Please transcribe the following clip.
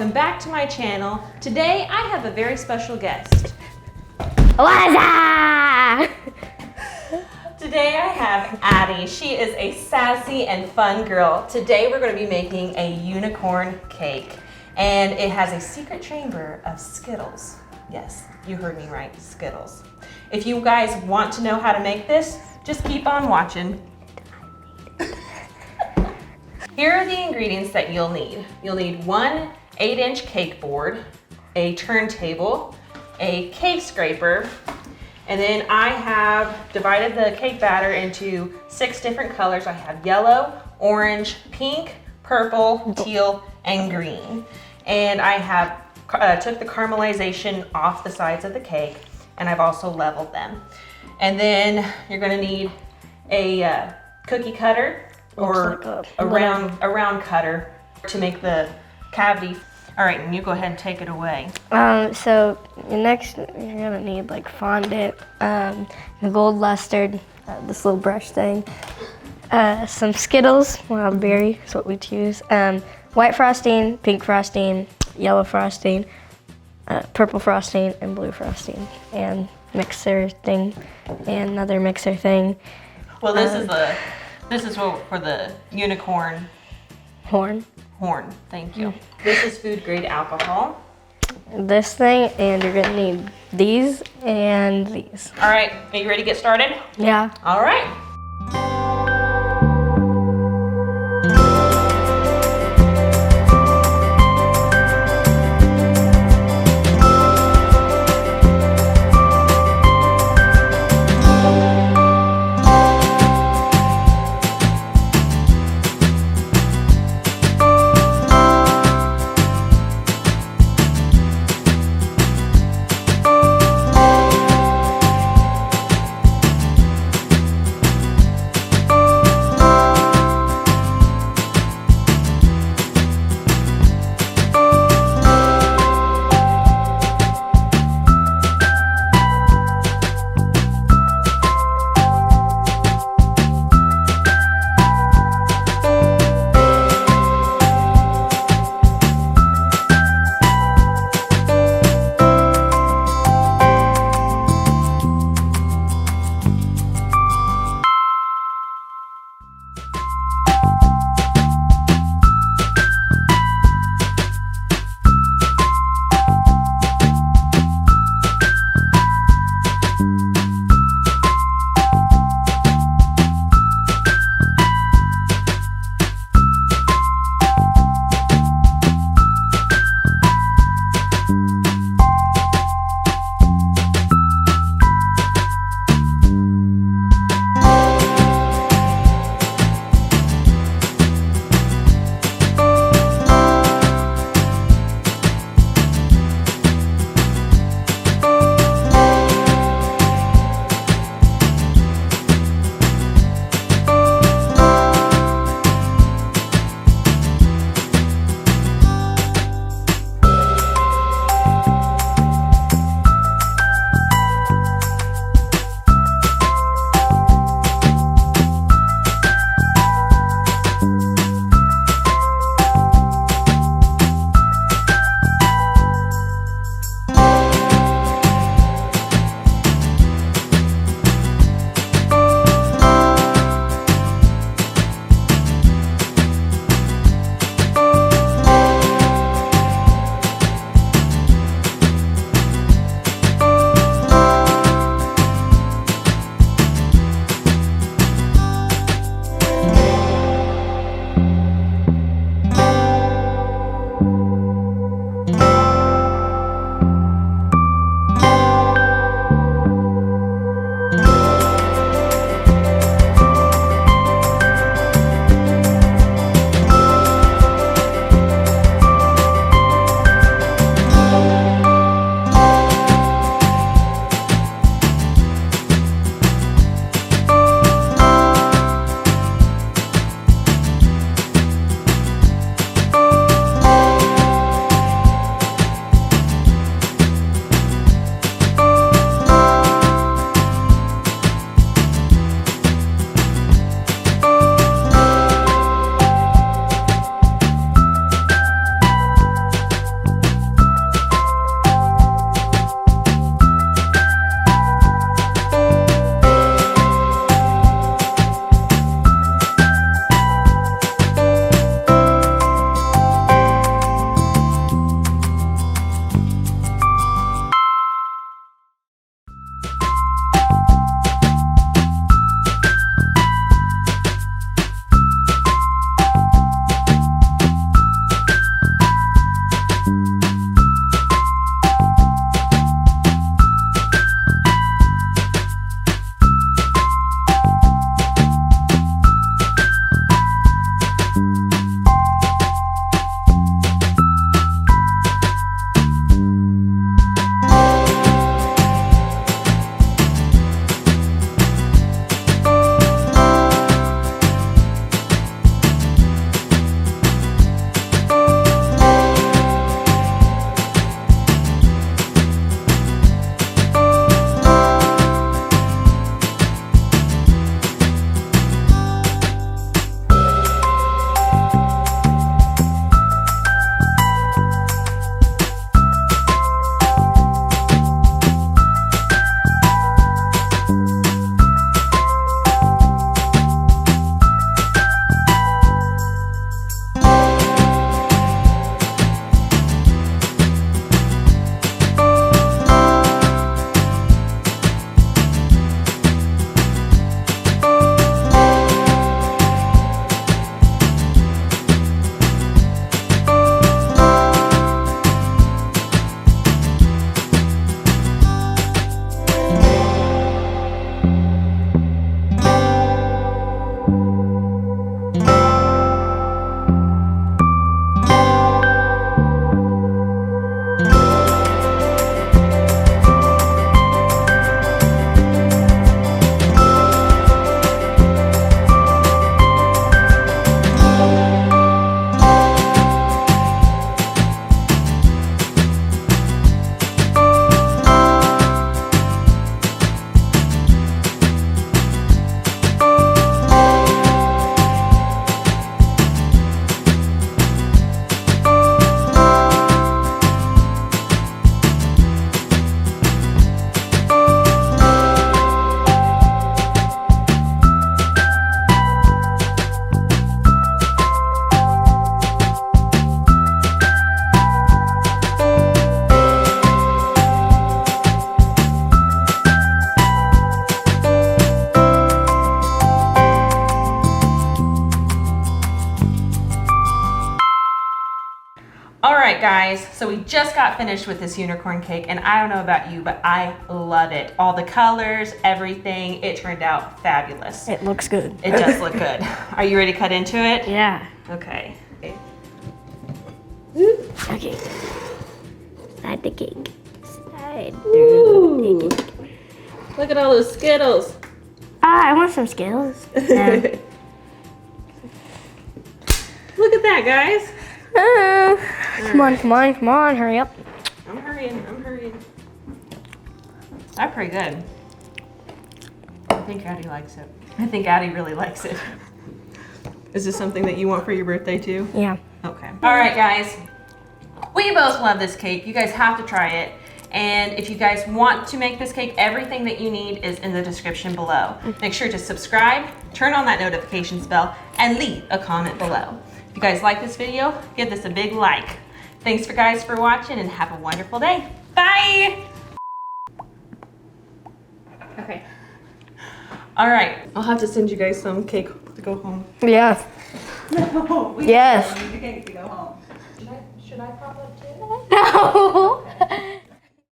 welcome back to my channel. Today I have a very special guest. Eliza! Today I have Addi. She is a sassy and fun girl. Today we're going to be making a unicorn cake, and it has a secret chamber of Skittles. Yes, you heard me right, Skittles. If you guys want to know how to make this, just keep on watching. Here are the ingredients that you'll need. You'll need one 8-inch cake board, a turntable, a cake scraper, and then I have divided the cake batter into 6 different colors. I have yellow, orange, pink, purple, teal, and green. And I have took the caramelization off the sides of the cake, and I've also leveled them. And then you're gonna need a cookie cutter, or like a round cutter to make the cavity. All right, and you go ahead and take it away. So next you're gonna need like fondant, the gold luster, this little brush thing, some Skittles, wild berry is what we choose, white frosting, pink frosting, yellow frosting, purple frosting, and blue frosting, and mixer thing, and another mixer thing. Well, this is for the unicorn horn. Thank you. This is food grade alcohol. This thing, and you're gonna need these and these. All right, are you ready to get started? Yeah. All right. guys, so we just got finished with this unicorn cake, and I don't know about you, but I love it. All the colors, everything, it turned out fabulous. It looks good. It does look good. Are you ready to cut into it? Yeah. Okay. Okay. Slide the cake. Slide through the cake. Look at all those Skittles. I want some Skittles. No. Look at that, guys. Come on, come on, come on, hurry up. I'm hurrying. That's pretty good. I think Addi likes it. I think Addi really likes it. Is this something that you want for your birthday too? Yeah. Okay. All right, guys. We both love this cake. You guys have to try it. And if you guys want to make this cake, everything that you need is in the description below. Make sure to subscribe, turn on that notifications bell, and leave a comment below. If you guys like this video, give this a big like. Thanks guys for watching, and have a wonderful day. Bye! Okay. All right, I'll have to send you guys some cake to go home. Yeah. No, we Yes. don't need the cake to go home. Should I pop up too? No.